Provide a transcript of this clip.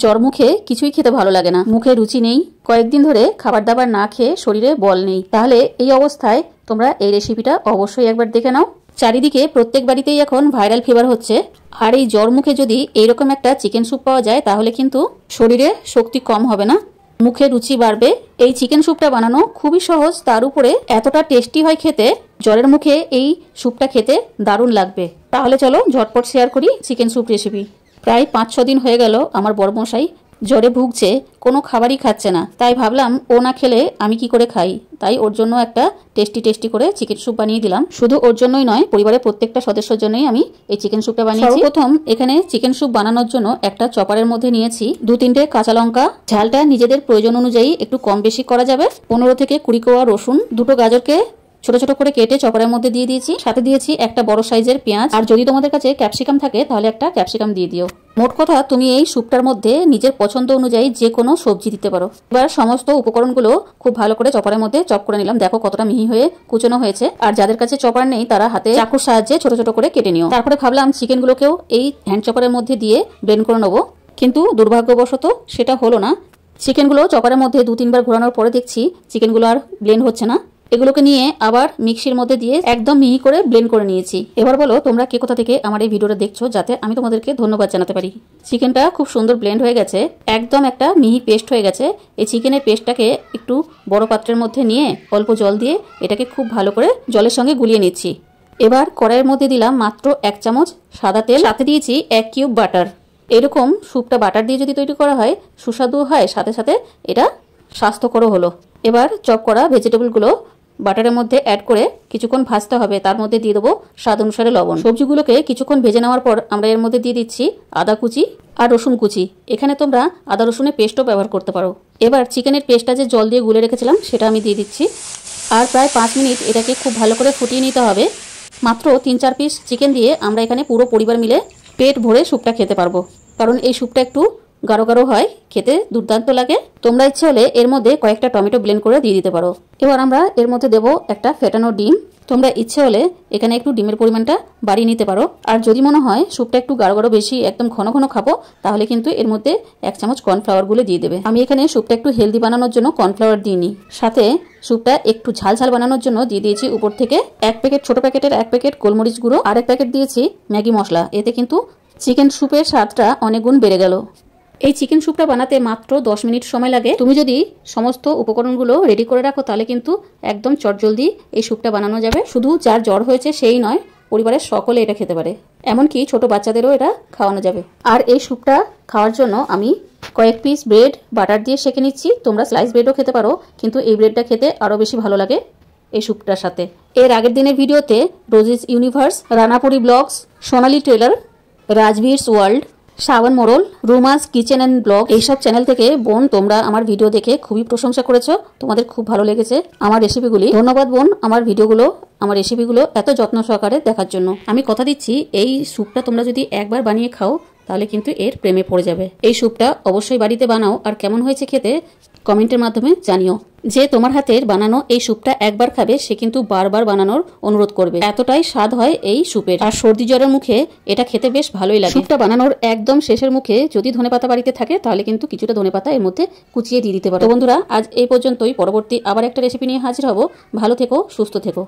জ্বর মুখে কিছুই খেতে ভালো লাগে না, মুখে রুচি নেই, কয়েকদিন ধরে খাবার দাবার না খেয়ে শরীরে বল নেই, তাহলে এই অবস্থায় তোমরা এই রেসিপিটা অবশ্যই একবার দেখে নাও। চারিদিকে প্রত্যেক বাড়িতেই এখন ভাইরাল ফিভার হচ্ছে, আর এই জ্বর মুখে যদি এইরকম একটা চিকেন স্যুপ পাওয়া যায় তাহলে কিন্তু শরীরে শক্তি কম হবে না, মুখে রুচি বাড়বে। এই চিকেন স্যুপটা বানানো খুবই সহজ, তার উপরে এতটা টেস্টি হয় খেতে, জ্বরের মুখে এই স্যুপটা খেতে দারুণ লাগবে। তাহলে চলো ঝটপট শেয়ার করি চিকেন স্যুপ রেসিপি। প্রায় ৫-৬ দিন হয়ে গেল আমার বড়মশাই জ্বরে ভুগছে, কোনো খাবারই খাচ্ছে না, তাই ভাবলাম ও না খেলে আমি কি করে খাই, তাই ওর জন্য একটা টেস্টি করে চিকেন স্যুপ বানিয়ে দিলাম। শুধু ওর জন্যই নয়, পরিবারের প্রত্যেকটা সদস্যের জন্যই আমি এই চিকেন স্যুপটা বানিয়েছি। প্রথম এখানে চিকেন স্যুপ বানানোর জন্য একটা চপারের মধ্যে নিয়েছি ২-৩টে কাঁচা লঙ্কা, ঝালটা নিজেদের প্রয়োজন অনুযায়ী একটু কম বেশি করা যাবে, ১৫ থেকে ২০ কোয়া রসুন, ২টো গাজরকে ছোট ছোট করে কেটে চপারের মধ্যে দিয়ে দিয়েছি, সাথে দিয়েছি একটা বড় সাইজের পেঁয়াজ, আর যদি তোমাদের কাছে ক্যাপসিকাম থাকে তাহলে একটা ক্যাপসিকাম দিয়ে দিও। মোট কথা তুমি এই স্যুপটার মধ্যে নিজের পছন্দ অনুযায়ী যে কোনো সবজি দিতে পারো। এবার সমস্ত উপকরণগুলো খুব ভালো করে চপারের মধ্যে চপ করে নিলাম, দেখো কতটা মিহি হয়ে কুচনো হয়েছে। আর যাদের কাছে চপার নেই তারা হাতে চাকুর সাহায্যে ছোট ছোট করে কেটে নিও। তারপরে ভাবলাম চিকেনগুলোকেও এই হ্যান্ড চপারের মধ্যে দিয়ে ব্লেন্ড করে নেবো, কিন্তু দুর্ভাগ্যবশত সেটা হলো না। চিকেনগুলো চপারের মধ্যে ২-৩ বার ঘোরানোর পরে দেখছি চিকেনগুলো আর ব্লেন্ড হচ্ছে না। এগুলোকে নিয়ে আবার মিক্সির মধ্যে দিয়ে একদম মিহি করে ব্লেন্ড করে নিয়েছি। এবার বলো তোমরা কে কোথা থেকে আমার এই ভিডিওটা দেখছো, যাতে আমি তোমাদেরকে ধন্যবাদ জানাতে পারি। চিকেনটা খুব সুন্দর ব্লেন্ড হয়ে গেছে, একদম একটা মিহি পেস্ট হয়ে গেছে। এই চিকেনের পেস্টটাকে একটু বড় পাত্রের মধ্যে নিয়ে অল্প জল দিয়ে এটাকে খুব ভালো করে জলের সঙ্গে গুলিয়ে নিচ্ছি। এবার কড়াইয়ের মধ্যে দিলাম মাত্র ১ চামচ সাদা তেল, সাথে দিয়েছি ১ কিউব বাটার। এরকম স্যুপটা বাটার দিয়ে যদি তৈরি করা হয় সুস্বাদু হয়, সাথে সাথে এটা স্বাস্থ্যকরও হলো। এবার চপ করা ভেজিটেবলগুলো বাটারের মধ্যে অ্যাড করে কিছুক্ষণ ভাজতে হবে, তার মধ্যে দিয়ে দেবো স্বাদ অনুসারে লবণ। সবজিগুলোকে কিছুক্ষণ ভেজে নেওয়ার পর আমরা এর মধ্যে দিয়ে দিচ্ছি আদা কুচি আর রসুন কুচি, এখানে তোমরা আদা রসুনের পেস্টও ব্যবহার করতে পারো। এবার চিকেনের পেস্টটা যে জল দিয়ে গুলে রেখেছিলাম সেটা আমি দিয়ে দিচ্ছি, আর প্রায় ৫ মিনিট এটাকে খুব ভালো করে ফুটিয়ে নিতে হবে। মাত্র ৩-৪ পিস চিকেন দিয়ে আমরা এখানে পুরো পরিবার মিলে পেট ভরে স্যুপটা খেতে পারবো, কারণ এই স্যুপটা একটু গাঢ় গাঢ় হয়, খেতে দুর্দান্ত লাগে। তোমরা ইচ্ছে হলে এর মধ্যে কয়েকটা টমেটো ব্লেন্ড করে দিয়ে দিতে পারো। এবার আমরা এর মধ্যে দেবো একটা ফেটানো ডিম, তোমরা ইচ্ছে হলে এখানে একটু ডিমের পরিমাণটা বাড়িয়ে নিতে পারো। আর যদি মনে হয় স্যুপটা একটু গাঢ় গাঢ় বেশি একদম ঘন ঘন খাবো, তাহলে কিন্তু এর মধ্যে ১ চামচ কর্নফ্লাওয়ার গুলে দিয়ে দেবে। আমি এখানে স্যুপটা একটু হেলদি বানানোর জন্য কর্নফ্লাওয়ার দিইনি, সাথে স্যুপটা একটু ঝাল ঝাল বানানোর জন্য দিয়ে দিয়েছি উপর থেকে ১ প্যাকেট, ছোট প্যাকেটের ১ প্যাকেট গোলমরিচ গুঁড়ো, আর ১ প্যাকেট দিয়েছি ম্যাগি মশলা। এতে কিন্তু চিকেন স্যুপের স্বাদটা অনেক গুণ বেড়ে গেল। এই চিকেন স্যুপটা বানাতে মাত্র ১০ মিনিট সময় লাগে। তুমি যদি সমস্ত উপকরণগুলো রেডি করে রাখো তাহলে কিন্তু একদম চটজলদি এই স্যুপটা বানানো যাবে। শুধু যার জ্বর হয়েছে সেই নয়, পরিবারের সকলে এটা খেতে পারে, এমনকি ছোট বাচ্চাদেরও এটা খাওয়ানো যাবে। আর এই স্যুপটা খাওয়ার জন্য আমি কয়েক পিস ব্রেড বাটার দিয়ে সেঁকে নিচ্ছি। তোমরা স্লাইস ব্রেডও খেতে পারো, কিন্তু এই ব্রেডটা খেতে আরও বেশি ভালো লাগে এই স্যুপটার সাথে। এর আগের দিনের ভিডিওতে রোজিস ইউনিভার্স, রানাপুরি ব্লগস, সোনালি টেলার, রাজবীরস ওয়ার্ল্ড, শ্রাবণ মোড়ল, রুমাস কিচেন অ্যান্ড ব্লগ, এইসব চ্যানেল থেকে বোন তোমরা আমার ভিডিও দেখে খুবই প্রশংসা করেছো, তোমাদের খুব ভালো লেগেছে আমার রেসিপিগুলি। ধন্যবাদ বোন আমার ভিডিওগুলো, আমার রেসিপিগুলো এত যত্ন সহকারে দেখার জন্য। আমি কথা দিচ্ছি এই স্যুপটা তোমরা যদি একবার বানিয়ে খাও তাহলে কিন্তু এর প্রেমে পড়ে যাবে। এই স্যুপটা অবশ্যই বাড়িতে বানাও, আর কেমন হয়েছে খেতে কমেন্টের মাধ্যমে জানিও। যে তোমার হাতের বানানো এই স্যুপটা একবার খাবে সে কিন্তু বারবার বানানোর অনুরোধ করবে, এতটাই স্বাদ হয় এই স্যুপের। আর সর্দি জ্বরের মুখে এটা খেতে বেশ ভালোই লাগে। স্যুপটা বানানোর একদম শেষের মুখে যদি ধনেপাতা বাড়িতে থাকে তাহলে কিন্তু কিছুটা ধনেপাতা এর মধ্যে কুচিয়ে দিয়ে দিতে পারো। বন্ধুরা আজ এই পর্যন্তই, পরবর্তী আবার একটা রেসিপি নিয়ে হাজির হব। ভালো থেকো, সুস্থ থেকো।